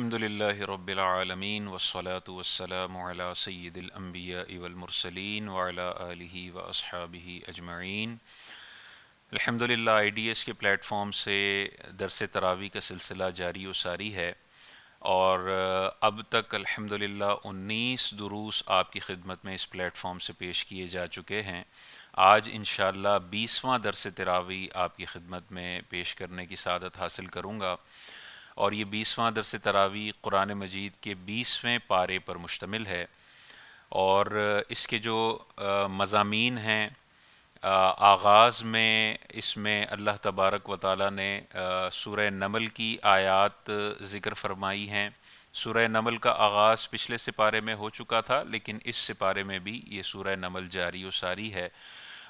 الحمدللہ رب العالمین والصلاة والسلام علی سید الانبیاء والمرسلین وعلی آلہ واصحابہ اجمعین۔ الحمدللہ آئی ڈی ایس کے پلیٹ فارم سے درس تراویح کا سلسلہ جاری و ساری ہے، اور اب تک الحمدللہ 19 دروس آپ کی خدمت میں اس پلیٹ فارم سے پیش کیے جا چکے ہیں۔ آج انشاءاللہ 20واں درس تراویح آپ کی خدمت میں پیش کرنے کی سعادت حاصل کروں گا، اور یہ 20واں درس تراویح قرآن مجید کے 20ویں پارے پر مشتمل ہے، اور اس کے جو مضامین ہیں، آغاز میں اس میں اللہ تبارک و تعالیٰ نے سورہ نمل کی آیات ذکر فرمائی ہیں۔ سورہ نمل کا آغاز پچھلے سپارے میں ہو چکا تھا، لیکن اس سپارے میں بھی یہ سورہ نمل جاری و ساری ہے،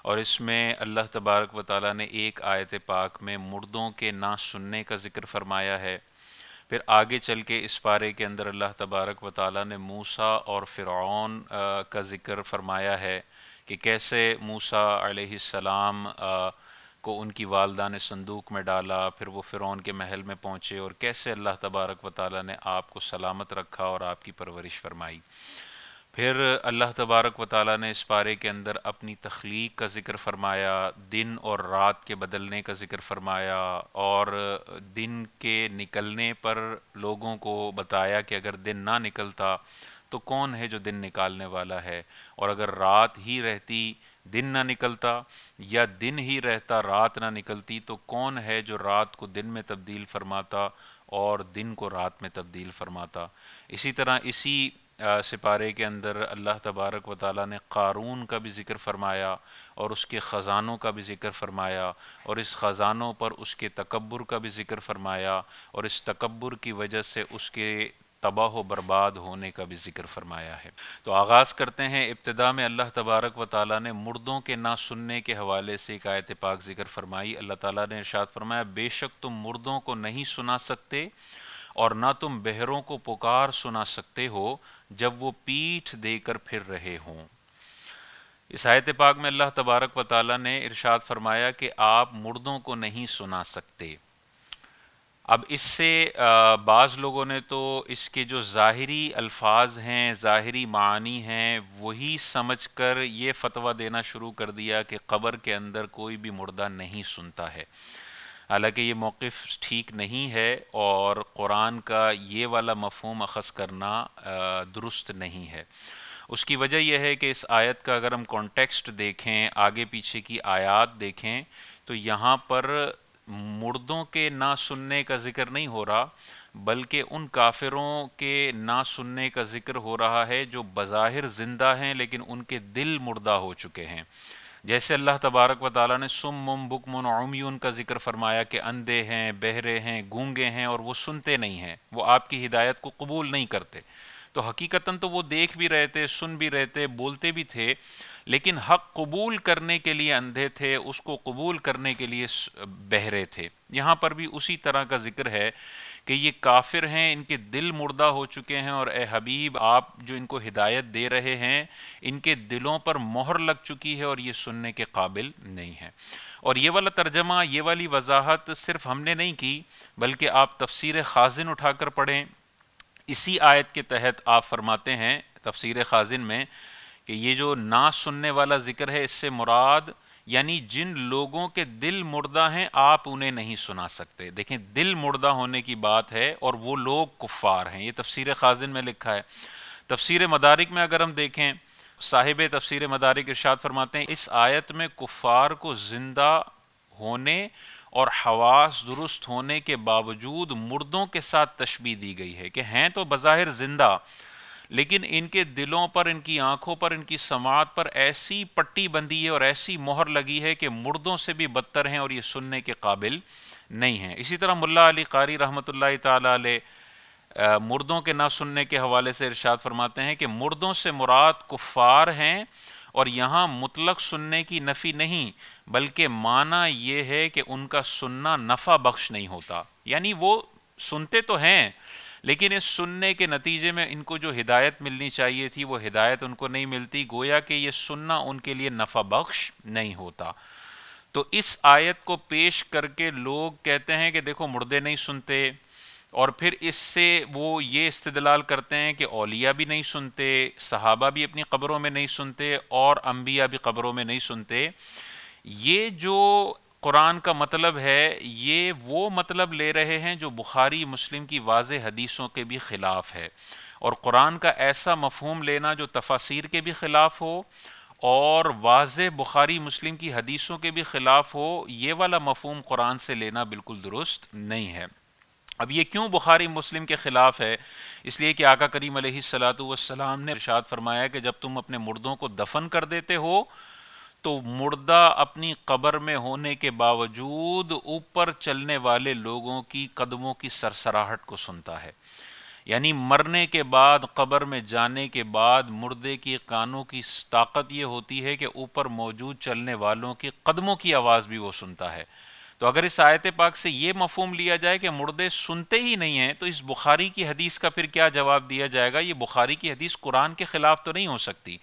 اور اس میں اللہ تبارک و تعالیٰ نے ایک آیت پاک میں مردوں کے نہ سننے کا ذکر فرمایا ہے۔ پھر آگے چل کے اس پارے کے اندر اللہ تبارک و تعالیٰ نے موسیٰ اور فرعون کا ذکر فرمایا ہے کہ کیسے موسیٰ علیہ السلام کو ان کی والدہ نے صندوق میں ڈالا، پھر وہ فرعون کے محل میں پہنچے، اور کیسے اللہ تبارک و تعالیٰ نے آپ کو سلامت رکھا اور آپ کی پرورش فرمائی۔ پھر اللہ تبارک و تعالیٰ نے اس پارے کے اندر اپنی تخلیق کا ذکر فرمایا، دن اور رات کے بدلنے کا ذکر فرمایا، اور دن کے نکلنے پر لوگوں کو بتایا کہ اگر دن نہ نکلتا تو کون ہے جو دن نکالنے والا ہے، اور اگر رات ہی رہتی دن نہ نکلتا، یا دن ہی رہتا رات نہ نکلتی، تو کون ہے جو رات کو دن میں تبدیل فرماتا اور دن کو رات میں تبدیل فرماتا۔ اسی طرح اسی سپارے کے اندر اللہ تبارک و تعالیٰ نے قارون کا بھی ذکر فرمایا، اور اس کے خزانوں کا بھی ذکر فرمایا، اور اس خزانوں پر اس کے تکبر کا بھی ذکر فرمایا، اور اس تکبر کی وجہ سے اس کے تباہ و برباد ہونے کا بھی ذکر فرمایا ہے۔ تو آغاز کرتے ہیں۔ ابتدا میں اللہ تبارک و تعالیٰ نے مردوں کے نہ سننے کے حوالے سے ایک آیت پاک ذکر فرمائی۔ اللہ تعالیٰ نے ارشاد فرمایا، بے شک تم مردوں کو نہیں سنا سکتے اور نہ تم بہروں کو پکار سنا سکتے ہو جب وہ پیٹھ دے کر پھر رہے ہوں۔ اس آیت پاک میں اللہ تبارک و تعالیٰ نے ارشاد فرمایا کہ آپ مردوں کو نہیں سنا سکتے۔ اب اس سے بعض لوگوں نے تو اس کے جو ظاہری الفاظ ہیں، ظاہری معانی ہیں، وہی سمجھ کر یہ فتویٰ دینا شروع کر دیا کہ قبر کے اندر کوئی بھی مردہ نہیں سنتا ہے، حالانکہ یہ موقف ٹھیک نہیں ہے، اور قرآن کا یہ والا مفہوم اخذ کرنا درست نہیں ہے۔ اس کی وجہ یہ ہے کہ اس آیت کا اگر ہم کانٹیکسٹ دیکھیں، آگے پیچھے کی آیات دیکھیں، تو یہاں پر مردوں کے نہ سننے کا ذکر نہیں ہو رہا، بلکہ ان کافروں کے نہ سننے کا ذکر ہو رہا ہے جو بظاہر زندہ ہیں لیکن ان کے دل مردہ ہو چکے ہیں۔ جیسے اللہ تبارک و تعالیٰ نے سم بکم عمی کا ذکر فرمایا کہ اندھے ہیں، بہرے ہیں، گونگے ہیں، اور وہ سنتے نہیں ہیں، وہ آپ کی ہدایت کو قبول نہیں کرتے۔ تو حقیقتاً تو وہ دیکھ بھی رہے تھے، سن بھی رہے تھے، بولتے بھی تھے، لیکن حق قبول کرنے کے لیے اندھے تھے، اس کو قبول کرنے کے لیے بہرے تھے۔ یہاں پر بھی اسی طرح کا ذکر ہے کہ یہ کافر ہیں، ان کے دل مردہ ہو چکے ہیں، اور اے حبیب آپ جو ان کو ہدایت دے رہے ہیں، ان کے دلوں پر مہر لگ چکی ہے اور یہ سننے کے قابل نہیں ہے۔ اور یہ والا ترجمہ، یہ والی وضاحت صرف ہم نے نہیں کی، بلکہ آپ تفسیر خازن اٹھا کر پڑھیں۔ اسی آیت کے تحت آپ فرماتے ہیں تفسیر خازن میں کہ یہ جو نہ سننے والا ذکر ہے، اس سے مراد یعنی جن لوگوں کے دل مردہ ہیں آپ انہیں نہیں سنا سکتے۔ دیکھیں، دل مردہ ہونے کی بات ہے، اور وہ لوگ کفار ہیں۔ یہ تفسیر خازن میں لکھا ہے۔ تفسیر مدارک میں اگر ہم دیکھیں، صاحب تفسیر مدارک ارشاد فرماتے ہیں اس آیت میں کفار کو زندہ ہونے اور حواس درست ہونے کے باوجود مردوں کے ساتھ تشبیہ دی گئی ہے کہ ہیں تو بظاہر زندہ، لیکن ان کے دلوں پر، ان کی آنکھوں پر، ان کی سماعت پر ایسی پٹی بندھی ہے اور ایسی مہر لگی ہے کہ مردوں سے بھی بدتر ہیں اور یہ سننے کے قابل نہیں ہیں۔ اسی طرح ملا علی قاری رحمۃ اللہ تعالیٰ علیہ مردوں کے نہ سننے کے حوالے سے ارشاد فرماتے ہیں کہ مردوں سے مراد کفار ہیں، اور یہاں مطلق سننے کی نفی نہیں، بلکہ معنی یہ ہے کہ ان کا سننا نفع بخش نہیں ہوتا، یعنی وہ سنتے تو ہیں لیکن اس سننے کے نتیجے میں ان کو جو ہدایت ملنی چاہیے تھی وہ ہدایت ان کو نہیں ملتی، گویا کہ یہ سننا ان کے لیے نفع بخش نہیں ہوتا۔ تو اس آیت کو پیش کر کے لوگ کہتے ہیں کہ دیکھو مردے نہیں سنتے، اور پھر اس سے وہ یہ استدلال کرتے ہیں کہ اولیاء بھی نہیں سنتے، صحابہ بھی اپنی قبروں میں نہیں سنتے، اور انبیاء بھی قبروں میں نہیں سنتے۔ یہ جو قرآن کا مطلب ہے، یہ وہ مطلب لے رہے ہیں جو بخاری مسلم کی واضح حدیثوں کے بھی خلاف ہے، اور قرآن کا ایسا مفہوم لینا جو تفاسیر کے بھی خلاف ہو اور واضح بخاری مسلم کی حدیثوں کے بھی خلاف ہو، یہ والا مفہوم قرآن سے لینا بالکل درست نہیں ہے۔ اب یہ کیوں بخاری مسلم کے خلاف ہے؟ اس لیے کہ آقا کریم علیہ الصلاۃ والسلام نے ارشاد فرمایا کہ جب تم اپنے مردوں کو دفن کر دیتے ہو تو مردہ اپنی قبر میں ہونے کے باوجود اوپر چلنے والے لوگوں کی قدموں کی سرسراہٹ کو سنتا ہے۔ یعنی مرنے کے بعد، قبر میں جانے کے بعد، مردے کی کانوں کی طاقت یہ ہوتی ہے کہ اوپر موجود چلنے والوں کی قدموں کی آواز بھی وہ سنتا ہے۔ تو اگر اس آیت پاک سے یہ مفہوم لیا جائے کہ مردے سنتے ہی نہیں ہیں، تو اس بخاری کی حدیث کا پھر کیا جواب دیا جائے گا؟ یہ بخاری کی حدیث قرآن کے خلاف تو نہیں ہو سکتی۔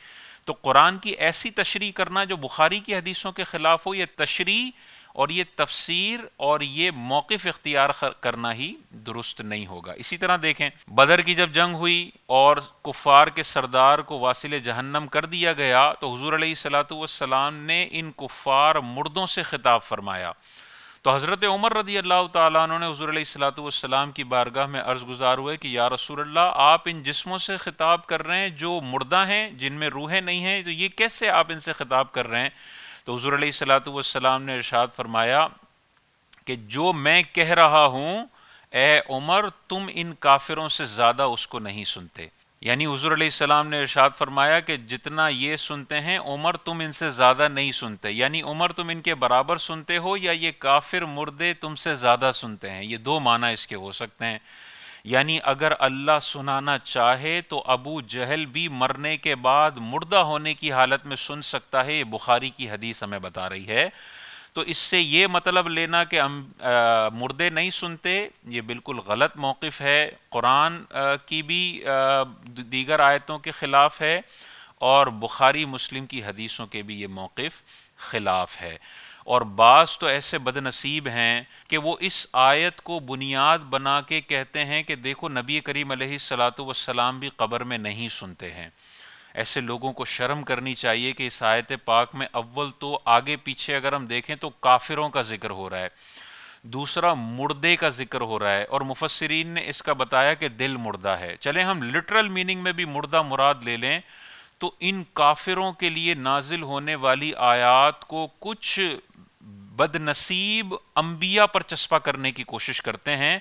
تو قرآن کی ایسی تشریح کرنا جو بخاری کی حدیثوں کے خلاف ہو، یہ تشریح اور یہ تفسیر اور یہ موقف اختیار کرنا ہی درست نہیں ہوگا۔ اسی طرح دیکھیں، بدر کی جب جنگ ہوئی اور کفار کے سردار کو واصل جہنم کر دیا گیا، تو حضور علیہ الصلاۃ والسلام نے ان کفار مردوں سے خطاب فرمایا۔ تو حضرت عمر رضی اللہ تعالیٰ عنہ نے حضور علیہ الصلاۃ والسلام کی بارگاہ میں عرض گزار ہوئے کہ یا رسول اللہ، آپ ان جسموں سے خطاب کر رہے ہیں جو مردہ ہیں، جن میں روحیں نہیں ہیں، تو یہ کیسے آپ ان سے خطاب کر رہے ہیں؟ تو حضور علیہ الصلاۃ والسلام نے ارشاد فرمایا کہ جو میں کہہ رہا ہوں اے عمر، تم ان کافروں سے زیادہ اس کو نہیں سنتے۔ یعنی حضور علیہ السلام نے ارشاد فرمایا کہ جتنا یہ سنتے ہیں عمر، تم ان سے زیادہ نہیں سنتے۔ یعنی عمر تم ان کے برابر سنتے ہو، یا یہ کافر مردے تم سے زیادہ سنتے ہیں۔ یہ دو معنی اس کے ہو سکتے ہیں۔ یعنی اگر اللہ سنانا چاہے تو ابو جہل بھی مرنے کے بعد مردہ ہونے کی حالت میں سن سکتا ہے، یہ بخاری کی حدیث ہمیں بتا رہی ہے۔ تو اس سے یہ مطلب لینا کہ مردے نہیں سنتے، یہ بالکل غلط موقف ہے، قرآن کی بھی دیگر آیتوں کے خلاف ہے، اور بخاری مسلم کی حدیثوں کے بھی یہ موقف خلاف ہے۔ اور بعض تو ایسے بد نصیب ہیں کہ وہ اس آیت کو بنیاد بنا کے کہتے ہیں کہ دیکھو نبی کریم علیہ الصلاۃ والسلام بھی قبر میں نہیں سنتے ہیں۔ ایسے لوگوں کو شرم کرنی چاہیے کہ اس آیت پاک میں اول تو آگے پیچھے اگر ہم دیکھیں تو کافروں کا ذکر ہو رہا ہے، دوسرا مردے کا ذکر ہو رہا ہے، اور مفسرین نے اس کا بتایا کہ دل مردہ ہے۔ چلیں ہم لٹرل میننگ میں بھی مردہ مراد لے لیں، تو ان کافروں کے لیے نازل ہونے والی آیات کو کچھ بد نصیب انبیاء پر چسپا کرنے کی کوشش کرتے ہیں،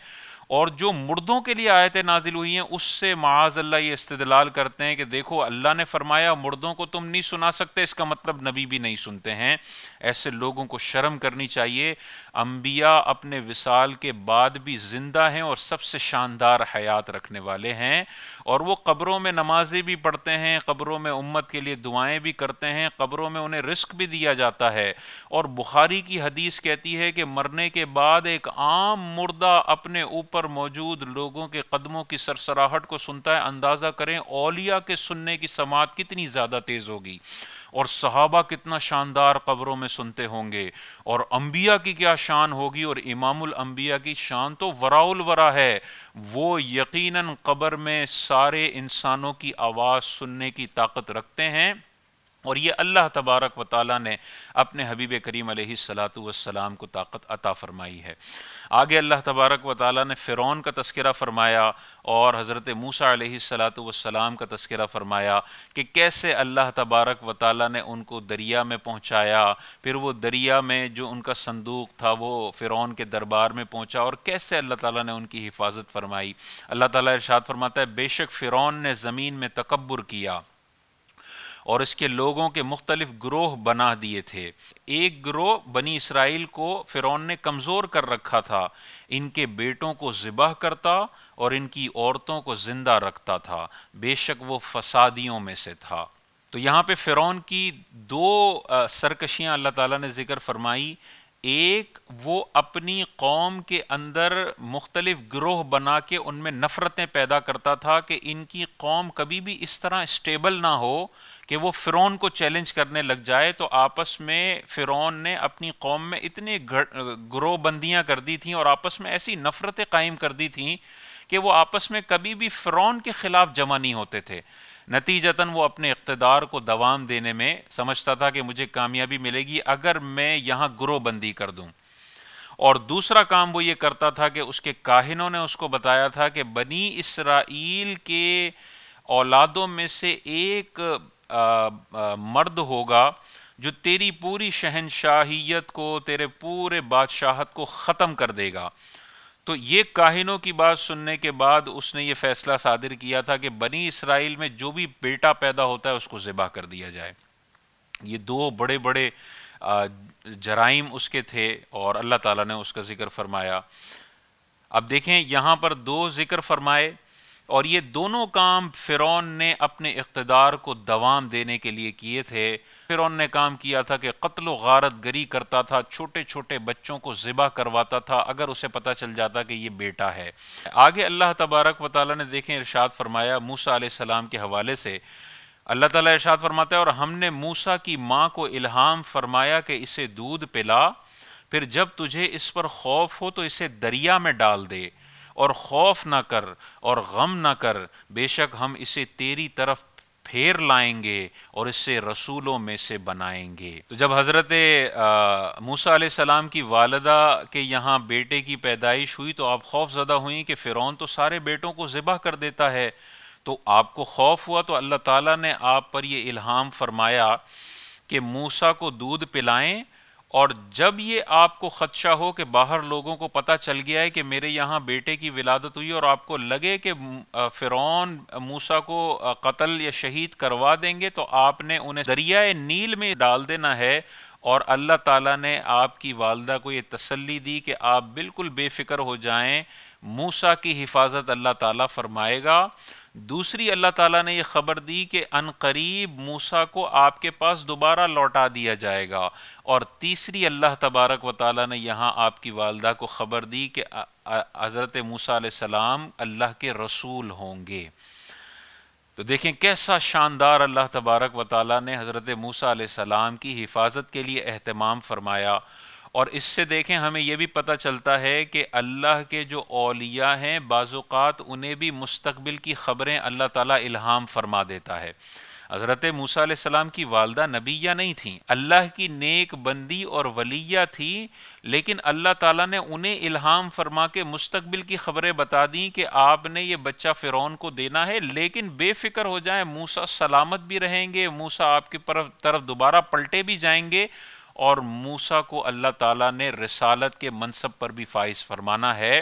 اور جو مردوں کے لیے آیتیں نازل ہوئی ہیں اس سے معاذ اللہ یہ استدلال کرتے ہیں کہ دیکھو اللہ نے فرمایا مردوں کو تم نہیں سنا سکتے، اس کا مطلب نبی بھی نہیں سنتے ہیں۔ ایسے لوگوں کو شرم کرنی چاہیے۔ انبیاء اپنے وصال کے بعد بھی زندہ ہیں اور سب سے شاندار حیات رکھنے والے ہیں، اور وہ قبروں میں نمازیں بھی پڑھتے ہیں، قبروں میں امت کے لیے دعائیں بھی کرتے ہیں، قبروں میں انہیں رزق بھی دیا جاتا ہے۔ اور بخاری کی حدیث کہتی ہے کہ مرنے کے بعد ایک عام مردہ اپنے اوپر موجود لوگوں کے قدموں کی سرسراہٹ کو سنتا ہے۔ اندازہ کریں اولیاء کے سننے کی سماعت کتنی زیادہ تیز ہوگی، اور صحابہ کتنا شاندار قبروں میں سنتے ہوں گے، اور انبیاء کی کیا شان ہوگی، اور امام الانبیاء کی شان تو وراء الورا ہے۔ وہ یقیناً قبر میں سارے انسانوں کی آواز سننے کی طاقت رکھتے ہیں، اور یہ اللہ تبارک و تعالیٰ نے اپنے حبیب کریم علیہ الصلاۃ والسلام کو طاقت عطا فرمائی ہے۔ آگے اللہ تبارک و تعالیٰ نے فرعون کا تذکرہ فرمایا اور حضرت موسیٰ علیہ الصلاۃ والسلام کا تذکرہ فرمایا کہ کیسے اللہ تبارک و تعالیٰ نے ان کو دریا میں پہنچایا، پھر وہ دریا میں جو ان کا صندوق تھا وہ فرعون کے دربار میں پہنچا، اور کیسے اللہ تعالیٰ نے ان کی حفاظت فرمائی۔ اللہ تعالیٰ ارشاد فرماتا ہے بے شک فرعون نے زمین میں تکبر کیا اور اس کے لوگوں کے مختلف گروہ بنا دیے تھے۔ ایک گروہ بنی اسرائیل کو فرعون نے کمزور کر رکھا تھا، ان کے بیٹوں کو ذبح کرتا اور ان کی عورتوں کو زندہ رکھتا تھا، بے شک وہ فسادیوں میں سے تھا۔ تو یہاں پہ فرعون کی دو سرکشیاں اللہ تعالیٰ نے ذکر فرمائی۔ ایک، وہ اپنی قوم کے اندر مختلف گروہ بنا کے ان میں نفرتیں پیدا کرتا تھا کہ ان کی قوم کبھی بھی اس طرح اسٹیبل نہ ہو کہ وہ فرعون کو چیلنج کرنے لگ جائے، تو آپس میں فرعون نے اپنی قوم میں اتنے گروہ بندیاں کر دی تھیں اور آپس میں ایسی نفرتیں قائم کر دی تھیں کہ وہ آپس میں کبھی بھی فرعون کے خلاف جمع نہیں ہوتے تھے۔ نتیجتاً وہ اپنے اقتدار کو دوام دینے میں سمجھتا تھا کہ مجھے کامیابی ملے گی اگر میں یہاں گروہ بندی کر دوں۔ اور دوسرا کام وہ یہ کرتا تھا کہ اس کے کاہنوں نے اس کو بتایا تھا کہ بنی اسرائیل کے اولادوں میں سے ایک مرد ہوگا جو تیری پوری شہنشاہیت کو، تیرے پورے بادشاہت کو ختم کر دے گا۔ تو یہ کاہنوں کی بات سننے کے بعد اس نے یہ فیصلہ صادر کیا تھا کہ بنی اسرائیل میں جو بھی بیٹا پیدا ہوتا ہے اس کو ذبح کر دیا جائے۔ یہ دو بڑے بڑے جرائم اس کے تھے اور اللہ تعالیٰ نے اس کا ذکر فرمایا۔ اب دیکھیں یہاں پر دو ذکر فرمائے اور یہ دونوں کام فرعون نے اپنے اقتدار کو دوام دینے کے لیے کیے تھے۔ فرعون نے کام کیا تھا کہ قتل و غارت گری کرتا تھا، چھوٹے چھوٹے بچوں کو ذبح کرواتا تھا اگر اسے پتہ چل جاتا کہ یہ بیٹا ہے۔ آگے اللہ تبارک و تعالیٰ نے دیکھیں ارشاد فرمایا موسیٰ علیہ السلام کے حوالے سے، اللہ تعالیٰ ارشاد فرماتا ہے اور ہم نے موسیٰ کی ماں کو الہام فرمایا کہ اسے دودھ پلا، پھر جب تجھے اس پر خوف ہو تو اسے دریا میں ڈال دے، اور خوف نہ کر اور غم نہ کر، بے شک ہم اسے تیری طرف پھیر لائیں گے اور اس سے رسولوں میں سے بنائیں گے۔ تو جب حضرت موسیٰ علیہ السلام کی والدہ کے یہاں بیٹے کی پیدائش ہوئی تو آپ خوف زدہ ہوئیں کہ فرعون تو سارے بیٹوں کو ذبح کر دیتا ہے، تو آپ کو خوف ہوا تو اللہ تعالیٰ نے آپ پر یہ الہام فرمایا کہ موسیٰ کو دودھ پلائیں، اور جب یہ آپ کو خدشہ ہو کہ باہر لوگوں کو پتہ چل گیا ہے کہ میرے یہاں بیٹے کی ولادت ہوئی اور آپ کو لگے کہ فرعون موسیٰ کو قتل یا شہید کروا دیں گے، تو آپ نے انہیں دریائے نیل میں ڈال دینا ہے۔ اور اللہ تعالیٰ نے آپ کی والدہ کو یہ تسلی دی کہ آپ بالکل بے فکر ہو جائیں، موسیٰ کی حفاظت اللہ تعالیٰ فرمائے گا۔ دوسری اللہ تعالیٰ نے یہ خبر دی کہ ان قریب موسیٰ کو آپ کے پاس دوبارہ لوٹا دیا جائے گا۔ اور تیسری اللہ تبارک و تعالیٰ نے یہاں آپ کی والدہ کو خبر دی کہ حضرت موسیٰ علیہ السلام اللہ کے رسول ہوں گے۔ تو دیکھیں کیسا شاندار اللہ تبارک و تعالیٰ نے حضرت موسیٰ علیہ السلام کی حفاظت کے لیے اہتمام فرمایا۔ اور اس سے دیکھیں ہمیں یہ بھی پتہ چلتا ہے کہ اللہ کے جو اولیاء ہیں بعض اوقات انہیں بھی مستقبل کی خبریں اللہ تعالیٰ الہام فرما دیتا ہے۔ حضرت موسیٰ علیہ السلام کی والدہ نبیہ نہیں تھیں، اللہ کی نیک بندی اور ولیہ تھی، لیکن اللہ تعالیٰ نے انہیں الہام فرما کے مستقبل کی خبریں بتا دیں کہ آپ نے یہ بچہ فرعون کو دینا ہے، لیکن بے فکر ہو جائیں، موسیٰ سلامت بھی رہیں گے، موسیٰ آپ کی طرف دوبارہ پلٹے بھی جائیں گے، اور موسیٰ کو اللہ تعالیٰ نے رسالت کے منصب پر بھی فائز فرمانا ہے۔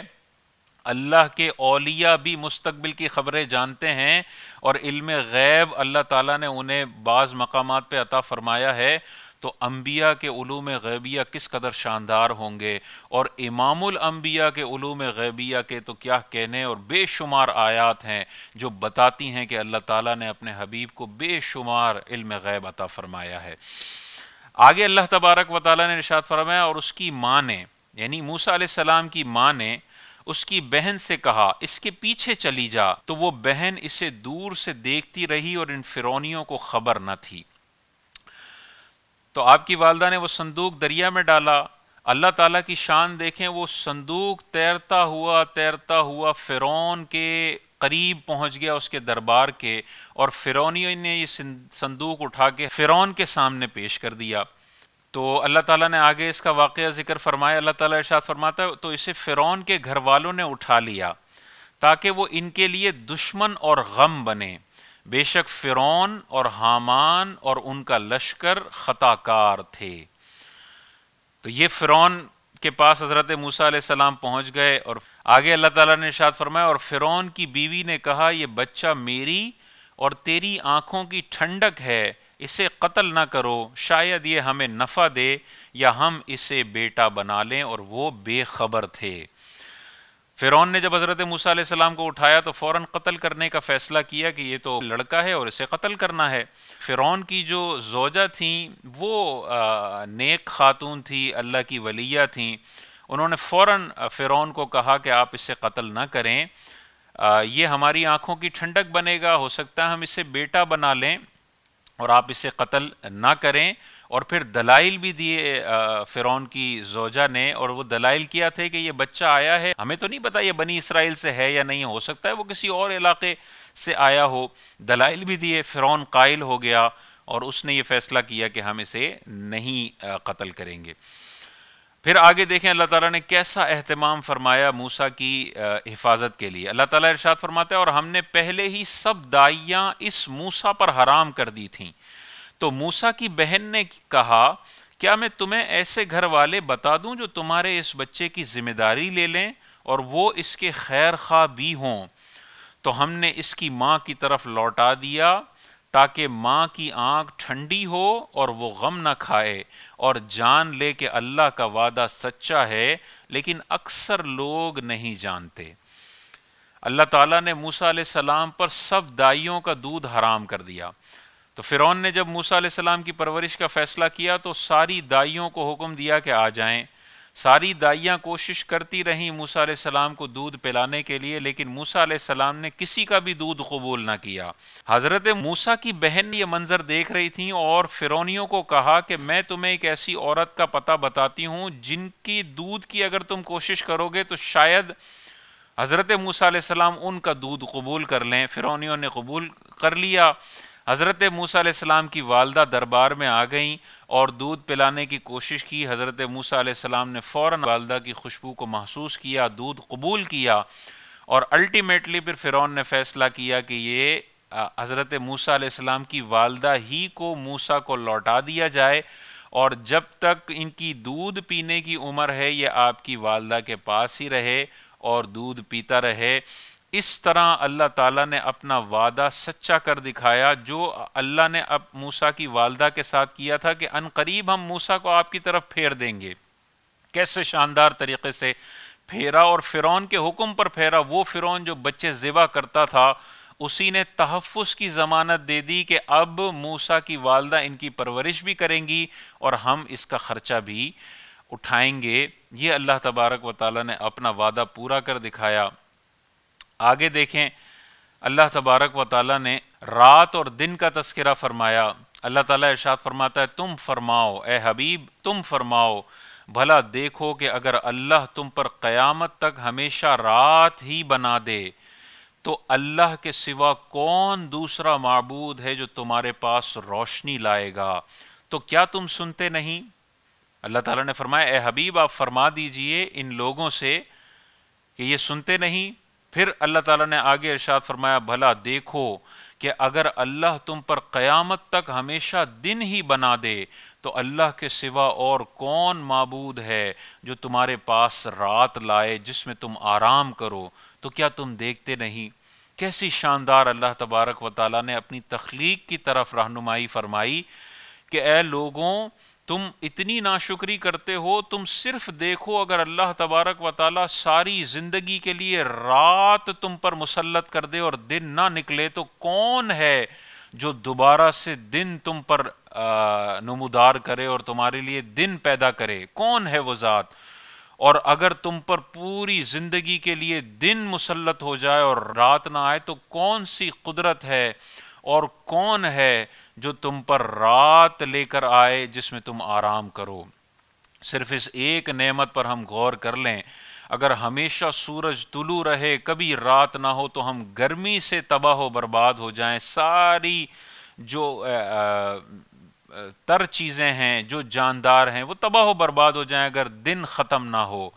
اللہ کے اولیاء بھی مستقبل کی خبریں جانتے ہیں، اور علم غیب اللہ تعالیٰ نے انہیں بعض مقامات پہ عطا فرمایا ہے، تو انبیاء کے علوم غیبیہ کس قدر شاندار ہوں گے، اور امام الانبیاء کے علوم غیبیہ کے تو کیا کہنے، اور بے شمار آیات ہیں جو بتاتی ہیں کہ اللہ تعالیٰ نے اپنے حبیب کو بے شمار علم غیب عطا فرمایا ہے۔ آگے اللہ تبارک و تعالیٰ نے ارشاد فرمایا اور اس کی ماں نے، یعنی موسیٰ علیہ السلام کی ماں نے اس کی بہن سے کہا اس کے پیچھے چلی جا، تو وہ بہن اسے دور سے دیکھتی رہی اور ان فرعونیوں کو خبر نہ تھی۔ تو آپ کی والدہ نے وہ صندوق دریا میں ڈالا۔ اللہ تعالیٰ کی شان دیکھیں، وہ صندوق تیرتا ہوا فرعون کے قریب پہنچ گیا، اس کے دربار کے، اور فرعونیوں نے یہ صندوق اٹھا کے فرعون کے سامنے پیش کر دیا۔ تو اللہ تعالیٰ نے آگے اس کا واقعہ ذکر فرمایا۔ اللہ تعالیٰ ارشاد فرماتا ہے تو اسے فرعون کے گھر والوں نے اٹھا لیا تاکہ وہ ان کے لیے دشمن اور غم بنے، بے شک فرعون اور حامان اور ان کا لشکر خطا کار تھے۔ تو یہ فرعون کے پاس حضرت موسیٰ علیہ السلام پہنچ گئے، اور آگے اللہ تعالیٰ نے ارشاد فرمایا اور فرعون کی بیوی نے کہا یہ بچہ میری اور تیری آنکھوں کی ٹھنڈک ہے، اسے قتل نہ کرو، شاید یہ ہمیں نفع دے یا ہم اسے بیٹا بنا لیں، اور وہ بے خبر تھے۔ فرعون نے جب حضرت موسیٰ علیہ السلام کو اٹھایا تو فوراً قتل کرنے کا فیصلہ کیا کہ یہ تو لڑکا ہے اور اسے قتل کرنا ہے۔ فرعون کی جو زوجہ تھیں وہ نیک خاتون تھی، اللہ کی ولیہ تھیں، انہوں نے فوراً فرعون کو کہا کہ آپ اسے قتل نہ کریں، یہ ہماری آنکھوں کی ٹھنڈک بنے گا، ہو سکتا ہے ہم اسے بیٹا بنا لیں۔ اور آپ اسے قتل نہ کریں۔ اور پھر دلائل بھی دیے فرعون کی زوجہ نے، اور وہ دلائل کیا تھے کہ یہ بچہ آیا ہے، ہمیں تو نہیں پتا یہ بنی اسرائیل سے ہے یا نہیں، ہو سکتا ہے وہ کسی اور علاقے سے آیا ہو۔ دلائل بھی دیے، فرعون قائل ہو گیا اور اس نے یہ فیصلہ کیا کہ ہم اسے نہیں قتل کریں گے۔ پھر آگے دیکھیں اللہ تعالیٰ نے کیسا اہتمام فرمایا موسیٰ کی حفاظت کے لیے۔ اللہ تعالیٰ ارشاد فرماتا ہے اور ہم نے پہلے ہی سب دائیاں اس موسیٰ پر حرام کر دی تھیں۔ تو موسیٰ کی بہن نے کہا کیا میں تمہیں ایسے گھر والے بتا دوں جو تمہارے اس بچے کی ذمہ داری لے لیں اور وہ اس کے خیر خواہ بھی ہوں؟ تو ہم نے اس کی ماں کی طرف لوٹا دیا تاکہ ماں کی آنکھ ٹھنڈی ہو اور وہ غم نہ کھائے اور جان لے کہ اللہ کا وعدہ سچا ہے، لیکن اکثر لوگ نہیں جانتے۔ اللہ تعالیٰ نے موسیٰ علیہ السلام پر سب دائیوں کا دودھ حرام کر دیا۔ تو فرعون نے جب موسیٰ علیہ السلام کی پرورش کا فیصلہ کیا تو ساری دائیوں کو حکم دیا کہ آ جائیں۔ ساری دائیاں کوشش کرتی رہیں موسیٰ علیہ السلام کو دودھ پلانے کے لیے، لیکن موسیٰ علیہ السلام نے کسی کا بھی دودھ قبول نہ کیا۔ حضرت موسیٰ کی بہن یہ منظر دیکھ رہی تھیں اور فرعونیوں کو کہا کہ میں تمہیں ایک ایسی عورت کا پتہ بتاتی ہوں جن کی دودھ کی اگر تم کوشش کرو گے تو شاید حضرت موسیٰ علیہ السلام ان کا دودھ قبول کر لیں۔ فرعونیوں نے قبول کر لیا۔ حضرت موسیٰ علیہ السلام کی والدہ دربار میں آ گئیں اور دودھ پلانے کی کوشش کی۔ حضرت موسیٰ علیہ السلام نے فوراً والدہ کی خوشبو کو محسوس کیا، دودھ قبول کیا، اور الٹیمیٹلی پھر فرعون نے فیصلہ کیا کہ یہ حضرت موسیٰ علیہ السلام کی والدہ ہی کو موسیٰ کو لوٹا دیا جائے، اور جب تک ان کی دودھ پینے کی عمر ہے یہ آپ کی والدہ کے پاس ہی رہے اور دودھ پیتا رہے۔ اس طرح اللہ تعالیٰ نے اپنا وعدہ سچا کر دکھایا جو اللہ نے اب موسیٰ کی والدہ کے ساتھ کیا تھا کہ ان قریب ہم موسیٰ کو آپ کی طرف پھیر دیں گے۔ کیسے شاندار طریقے سے پھیرا، اور فرعون کے حکم پر پھیرا۔ وہ فرعون جو بچے ذبح کرتا تھا اسی نے تحفظ کی ضمانت دے دی کہ اب موسیٰ کی والدہ ان کی پرورش بھی کریں گی اور ہم اس کا خرچہ بھی اٹھائیں گے۔ یہ اللہ تبارک و تعالیٰ نے اپنا وعدہ پورا کر دکھایا۔ آگے دیکھیں اللہ تبارک و تعالیٰ نے رات اور دن کا تذکرہ فرمایا۔ اللہ تعالیٰ ارشاد فرماتا ہے تم فرماؤ اے حبیب، تم فرماؤ بھلا دیکھو کہ اگر اللہ تم پر قیامت تک ہمیشہ رات ہی بنا دے تو اللہ کے سوا کون دوسرا معبود ہے جو تمہارے پاس روشنی لائے گا؟ تو کیا تم سنتے نہیں؟ اللہ تعالیٰ نے فرمایا اے حبیب آپ فرما دیجئے ان لوگوں سے کہ یہ سنتے نہیں۔ پھر اللہ تعالیٰ نے آگے ارشاد فرمایا بھلا دیکھو کہ اگر اللہ تم پر قیامت تک ہمیشہ دن ہی بنا دے تو اللہ کے سوا اور کون معبود ہے جو تمہارے پاس رات لائے جس میں تم آرام کرو؟ تو کیا تم دیکھتے نہیں؟ کیسی شاندار اللہ تبارک و تعالیٰ نے اپنی تخلیق کی طرف رہنمائی فرمائی کہ اے لوگوں تم اتنی ناشکری کرتے ہو، تم صرف دیکھو اگر اللہ تبارک و تعالیٰ ساری زندگی کے لیے رات تم پر مسلط کر دے اور دن نہ نکلے تو کون ہے جو دوبارہ سے دن تم پر نمودار کرے اور تمہارے لیے دن پیدا کرے؟ کون ہے وہ ذات؟ اور اگر تم پر پوری زندگی کے لیے دن مسلط ہو جائے اور رات نہ آئے تو کون سی قدرت ہے اور کون ہے جو تم پر رات لے کر آئے جس میں تم آرام کرو؟ صرف اس ایک نعمت پر ہم غور کر لیں، اگر ہمیشہ سورج طلوع رہے کبھی رات نہ ہو تو ہم گرمی سے تباہ و برباد ہو جائیں، ساری جو تر چیزیں ہیں جو جاندار ہیں وہ تباہ و برباد ہو جائیں اگر دن ختم نہ ہو،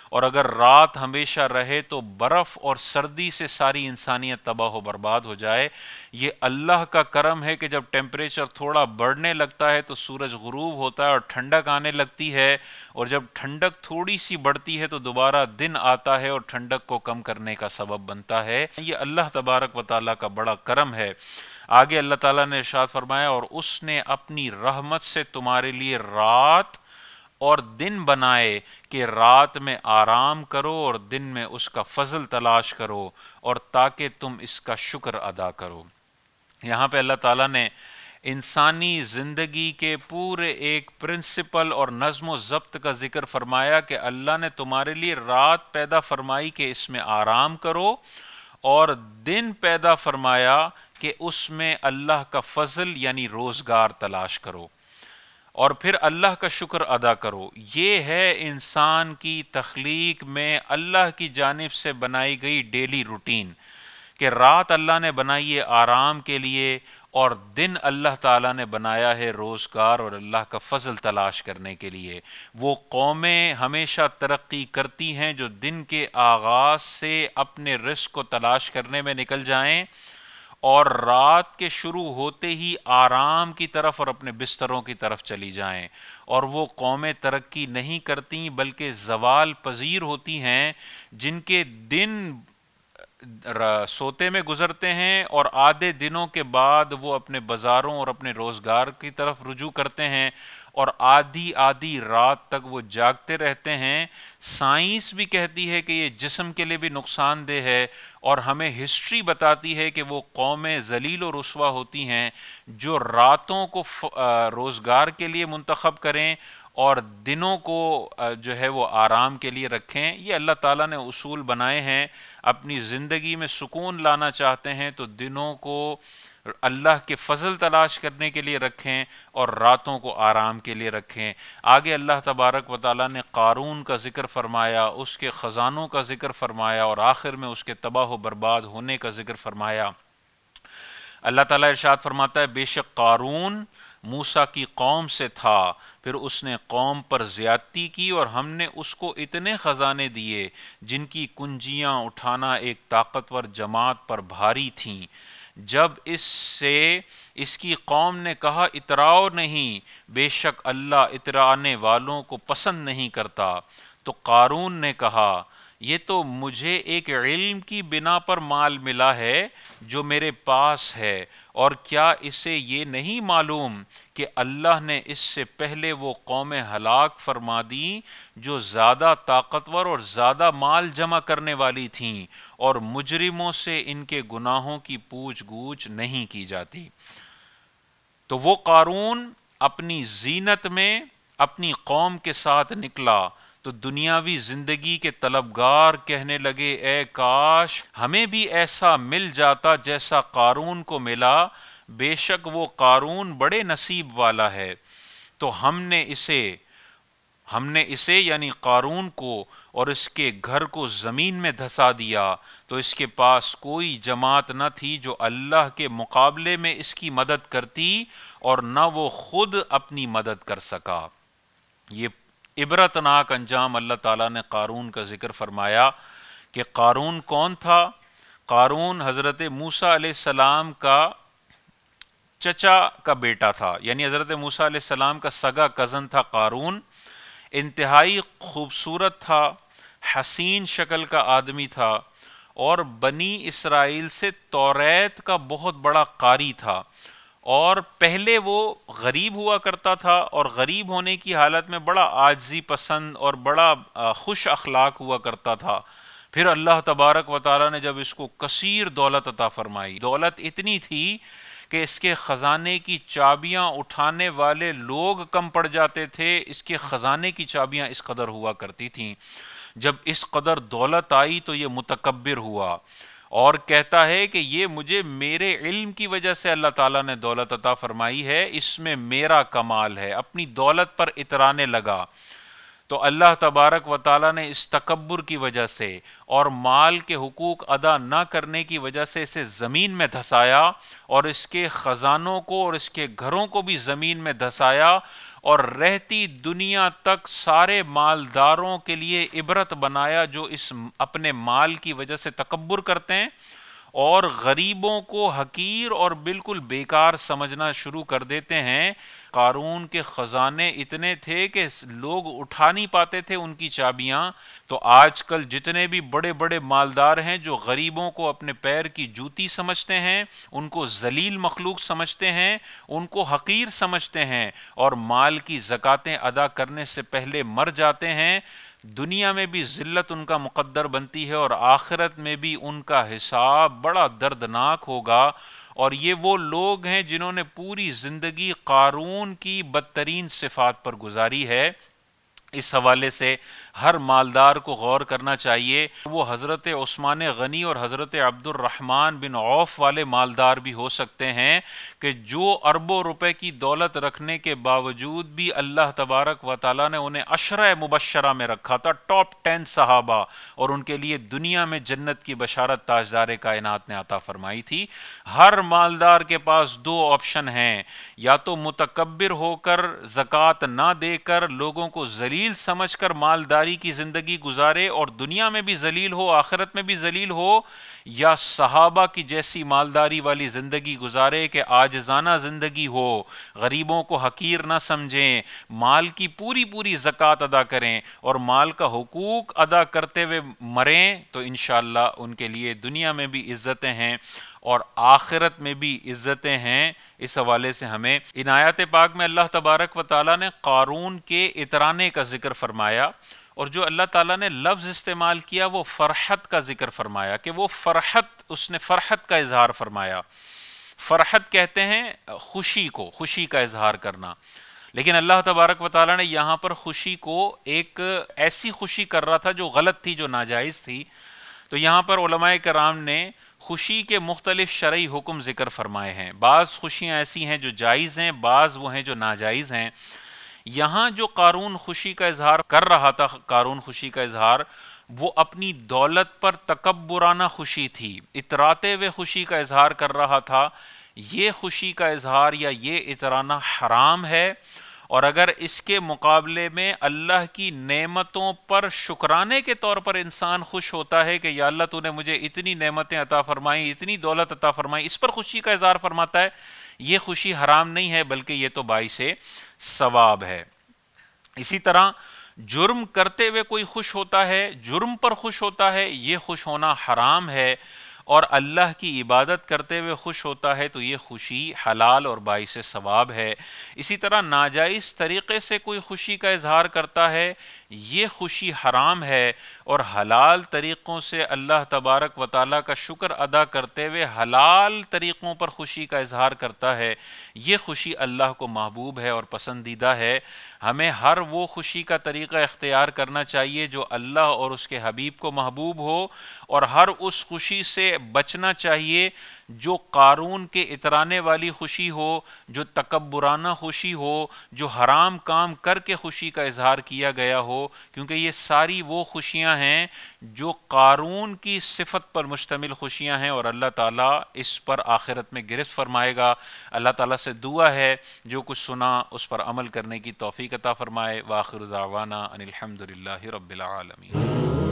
اور اگر رات ہمیشہ رہے تو برف اور سردی سے ساری انسانیت تباہ و برباد ہو جائے۔ یہ اللہ کا کرم ہے کہ جب ٹیمپریچر تھوڑا بڑھنے لگتا ہے تو سورج غروب ہوتا ہے اور ٹھنڈک آنے لگتی ہے، اور جب ٹھنڈک تھوڑی سی بڑھتی ہے تو دوبارہ دن آتا ہے اور ٹھنڈک کو کم کرنے کا سبب بنتا ہے۔ یہ اللہ تبارک و تعالیٰ کا بڑا کرم ہے۔ آگے اللہ تعالیٰ نے ارشاد فرمایا اور اس نے اپنی رحمت سے تمہارے لیے رات اور دن بنائے کہ رات میں آرام کرو اور دن میں اس کا فضل تلاش کرو اور تاکہ تم اس کا شکر ادا کرو۔ یہاں پہ اللہ تعالیٰ نے انسانی زندگی کے پورے ایک پرنسپل اور نظم و ضبط کا ذکر فرمایا کہ اللہ نے تمہارے لیے رات پیدا فرمائی کہ اس میں آرام کرو، اور دن پیدا فرمایا کہ اس میں اللہ کا فضل یعنی روزگار تلاش کرو اور پھر اللہ کا شکر ادا کرو۔ یہ ہے انسان کی تخلیق میں اللہ کی جانب سے بنائی گئی ڈیلی روٹین، کہ رات اللہ نے بنائی ہے آرام کے لیے اور دن اللہ تعالیٰ نے بنایا ہے روزگار اور اللہ کا فضل تلاش کرنے کے لیے۔ وہ قومیں ہمیشہ ترقی کرتی ہیں جو دن کے آغاز سے اپنے رزق کو تلاش کرنے میں نکل جائیں اور رات کے شروع ہوتے ہی آرام کی طرف اور اپنے بستروں کی طرف چلی جائیں، اور وہ قومیں ترقی نہیں کرتی بلکہ زوال پذیر ہوتی ہیں جن کے دن سوتے میں گزرتے ہیں اور آدھے دنوں کے بعد وہ اپنے بازاروں اور اپنے روزگار کی طرف رجوع کرتے ہیں اور آدھی رات تک وہ جاگتے رہتے ہیں۔ سائنس بھی کہتی ہے کہ یہ جسم کے لیے بھی نقصان دہ ہے، اور ہمیں ہسٹری بتاتی ہے کہ وہ قومیں ذلیل و رسوا ہوتی ہیں جو راتوں کو روزگار کے لیے منتخب کریں اور دنوں کو جو ہے وہ آرام کے لیے رکھیں۔ یہ اللہ تعالیٰ نے اصول بنائے ہیں۔ اپنی زندگی میں سکون لانا چاہتے ہیں تو دنوں کو اللہ کے فضل تلاش کرنے کے لیے رکھیں اور راتوں کو آرام کے لیے رکھیں۔ آگے اللہ تبارک و تعالیٰ نے قارون کا ذکر فرمایا، اس کے خزانوں کا ذکر فرمایا اور آخر میں اس کے تباہ و برباد ہونے کا ذکر فرمایا۔ اللہ تعالیٰ ارشاد فرماتا ہے، بے شک قارون موسیٰ کی قوم سے تھا، پھر اس نے قوم پر زیادتی کی اور ہم نے اس کو اتنے خزانے دیے جن کی کنجیاں اٹھانا ایک طاقتور جماعت پر بھاری تھیں۔ جب اس کی قوم نے کہا اتراؤ نہیں، بے شک اللہ اترانے والوں کو پسند نہیں کرتا، تو قارون نے کہا یہ تو مجھے ایک علم کی بنا پر مال ملا ہے جو میرے پاس ہے، اور کیا اسے یہ نہیں معلوم کہ اللہ نے اس سے پہلے وہ قومیں ہلاک فرما دیں جو زیادہ طاقتور اور زیادہ مال جمع کرنے والی تھیں، اور مجرموں سے ان کے گناہوں کی پوچھ گچھ نہیں کی جاتی۔ تو وہ قارون اپنی زینت میں اپنی قوم کے ساتھ نکلا تو دنیاوی زندگی کے طلبگار کہنے لگے اے کاش ہمیں بھی ایسا مل جاتا جیسا قارون کو ملا، بے شک وہ قارون بڑے نصیب والا ہے۔ تو ہم نے اسے یعنی قارون کو اور اس کے گھر کو زمین میں دھسا دیا، تو اس کے پاس کوئی جماعت نہ تھی جو اللہ کے مقابلے میں اس کی مدد کرتی اور نہ وہ خود اپنی مدد کر سکا۔ یہ عبرتناک انجام اللہ تعالیٰ نے قارون کا ذکر فرمایا کہ قارون کون تھا؟ قارون حضرت موسیٰ علیہ السلام کا چچا کا بیٹا تھا، یعنی حضرت موسیٰ علیہ السلام کا سگا کزن تھا قارون۔ انتہائی خوبصورت تھا، حسین شکل کا آدمی تھا اور بنی اسرائیل سے توریت کا بہت بڑا قاری تھا، اور پہلے وہ غریب ہوا کرتا تھا اور غریب ہونے کی حالت میں بڑا عاجزی پسند اور بڑا خوش اخلاق ہوا کرتا تھا۔ پھر اللہ تبارک و تعالیٰ نے جب اس کو کثیر دولت عطا فرمائی، دولت اتنی تھی کہ اس کے خزانے کی چابیاں اٹھانے والے لوگ کم پڑ جاتے تھے، اس کے خزانے کی چابیاں اس قدر ہوا کرتی تھیں۔ جب اس قدر دولت آئی تو یہ متکبر ہوا اور کہتا ہے کہ یہ مجھے میرے علم کی وجہ سے اللہ تعالیٰ نے دولت عطا فرمائی ہے، اس میں میرا کمال ہے، اپنی دولت پر اترانے لگا۔ تو اللہ تبارک و تعالیٰ نے اس تکبر کی وجہ سے اور مال کے حقوق ادا نہ کرنے کی وجہ سے اسے زمین میں دھسایا اور اس کے خزانوں کو اور اس کے گھروں کو بھی زمین میں دھسایا، اور رہتی دنیا تک سارے مالداروں کے لیے عبرت بنایا جو اس اپنے مال کی وجہ سے تکبر کرتے ہیں اور غریبوں کو حقیر اور بالکل بیکار سمجھنا شروع کر دیتے ہیں۔ قارون کے خزانے اتنے تھے کہ لوگ اٹھا نہیں پاتے تھے ان کی چابیاں۔ تو آج کل جتنے بھی بڑے بڑے مالدار ہیں جو غریبوں کو اپنے پیر کی جوتی سمجھتے ہیں، ان کو ذلیل مخلوق سمجھتے ہیں، ان کو حقیر سمجھتے ہیں اور مال کی زکاتیں ادا کرنے سے پہلے مر جاتے ہیں، دنیا میں بھی ذلت ان کا مقدر بنتی ہے اور آخرت میں بھی ان کا حساب بڑا دردناک ہوگا۔ اور یہ وہ لوگ ہیں جنہوں نے پوری زندگی قارون کی بدترین صفات پر گزاری ہے۔ اس حوالے سے ہر مالدار کو غور کرنا چاہیے. وہ حضرت عثمان غنی اور حضرت عبد الرحمن بن عوف والے مالدار بھی ہو سکتے ہیں کہ جو اربوں روپے کی دولت رکھنے کے باوجود بھی اللہ تبارک و تعالیٰ نے انہیں عشرہ مبشرہ میں رکھا تھا، ٹاپ 10 صحابہ، اور ان کے لیے دنیا میں جنت کی بشارت تاجدار کائنات نے عطا فرمائی تھی. ہر مالدار کے پاس دو آپشن ہیں، یا تو متکبر ہو کر زکوٰۃ نہ دے کر لوگوں کو ذلیل سمجھ کر مالداری کی زندگی گزارے اور دنیا میں بھی ذلیل ہو آخرت میں بھی ذلیل ہو، یا صحابہ کی جیسی مالداری والی زندگی گزارے کہ عاجزانہ زندگی ہو، غریبوں کو حقیر نہ سمجھیں، مال کی پوری پوری زکوٰۃ ادا کریں اور مال کا حقوق ادا کرتے ہوئے مریں، تو انشاءاللہ ان کے لیے دنیا میں بھی عزتیں ہیں اور آخرت میں بھی عزتیں ہیں. اس حوالے سے ہمیں ان آیات پاک میں اللہ تبارک و تعالیٰ نے قارون کے اترانے کا ذکر فرمایا، اور جو اللہ تعالیٰ نے لفظ استعمال کیا وہ فرحت کا ذکر فرمایا کہ وہ اس نے فرحت کا اظہار فرمایا. فرحت کہتے ہیں خوشی کو، خوشی کا اظہار کرنا، لیکن اللہ تبارک و تعالیٰ نے یہاں پر خوشی کو ایک ایسی خوشی کر رہا تھا جو غلط تھی، جو ناجائز تھی. تو یہاں پر علماء کرام نے خوشی کے مختلف شرعی حکم ذکر فرمائے ہیں. بعض خوشیاں ایسی ہیں جو جائز ہیں، بعض وہ ہیں جو ناجائز ہیں. یہاں جو قارون خوشی کا اظہار کر رہا تھا، قارون خوشی کا اظہار وہ اپنی دولت پر تکبرانہ خوشی تھی، اتراتے ہوئے خوشی کا اظہار کر رہا تھا. یہ خوشی کا اظہار یا یہ اترانا حرام ہے، اور اگر اس کے مقابلے میں اللہ کی نعمتوں پر شکرانے کے طور پر انسان خوش ہوتا ہے کہ یا اللہ تو نے مجھے اتنی نعمتیں عطا فرمائیں، اتنی دولت عطا فرمائی، اس پر خوشی کا اظہار فرماتا ہے، یہ خوشی حرام نہیں ہے بلکہ یہ تو باعث ثواب ہے. اسی طرح جرم کرتے ہوئے کوئی خوش ہوتا ہے، جرم پر خوش ہوتا ہے، یہ خوش ہونا حرام ہے، اور اللہ کی عبادت کرتے ہوئے خوش ہوتا ہے تو یہ خوشی حلال اور باعث ثواب ہے. اسی طرح ناجائز طریقے سے کوئی خوشی کا اظہار کرتا ہے، یہ خوشی حرام ہے، اور حلال طریقوں سے اللہ تبارک و تعالیٰ کا شکر ادا کرتے ہوئے حلال طریقوں پر خوشی کا اظہار کرتا ہے، یہ خوشی اللہ کو محبوب ہے اور پسندیدہ ہے. ہمیں ہر وہ خوشی کا طریقہ اختیار کرنا چاہیے جو اللہ اور اس کے حبیب کو محبوب ہو، اور ہر اس خوشی سے بچنا چاہیے جو قارون کے اترانے والی خوشی ہو، جو تکبرانہ خوشی ہو، جو حرام کام کر کے خوشی کا اظہار کیا گیا ہو، کیونکہ یہ ساری وہ خوشیاں ہیں جو قارون کی صفت پر مشتمل خوشیاں ہیں، اور اللہ تعالیٰ اس پر آخرت میں گرفت فرمائے گا. اللہ تعالیٰ سے دعا ہے جو کچھ سنا اس پر عمل کرنے کی توفیق عطا فرمائے. وآخر دعوانا ان الحمد للہ رب العالمین.